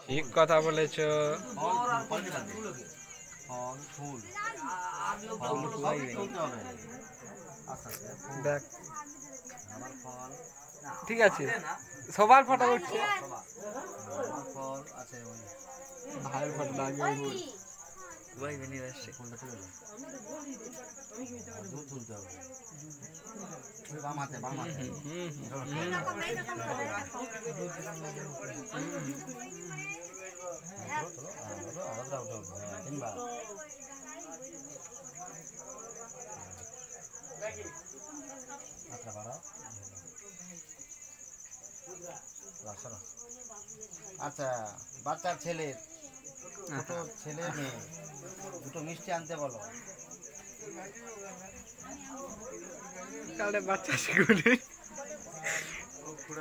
ঠিক কথা বলেছো। দেখ ঠিক আছে, সবার ফটো উঠছে, ভাইয়ের ফটো আগে আচ্ছা, বাচ্চা ছেলে, ছোট ছেলে মেয়ে দুটো মিষ্টি আনতে বলো। কালে বাচ্চা শিখুনি,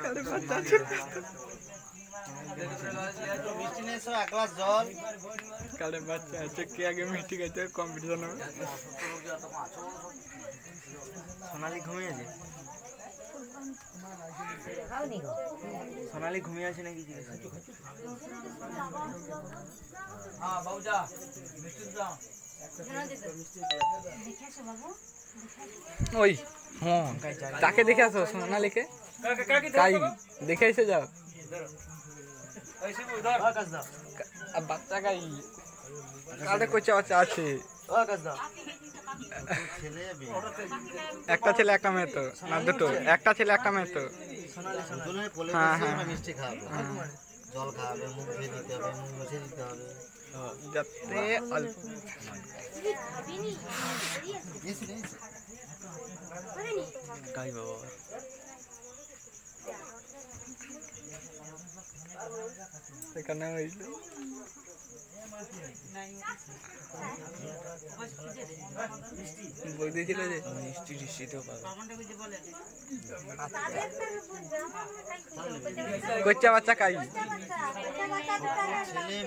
কালে বাচ্চা ছিল, মিষ্টি নিয়ে এসো, এক গ্লাস জল। কালে বাচ্চা আছে, কে আগে মিষ্টি খাইতে কম্পিটিশন হবে। সোনালি ঘুমিয়েছে, সোনালি ঘুমিয়ে আছে নাকি ওই হ্যাঁ, তাকে দেখে আসো, সোনালিকে কাই দেখে এসে যাও। বাচ্চা কাই কালে কোচা বাচ্চা আছে, একটা ছেলে একটা মেয়ে তো, না দুটো, একটা ছেলে একটা মেয়ে তো। হ্যাঁ হ্যাঁ, মিষ্টি খাওয়াবে, জল খাওয়াবে, মুখ ধুয়ে দিতে হবে, মুখ মুছে দিতে হবে, যাতে অল্প কাই বাবা সেখানে হইল। বই দিয়েছিল যে মিষ্টি টিষ্টিতেও পাবে। কোচ্চা বাচ্চা কাই ছেলে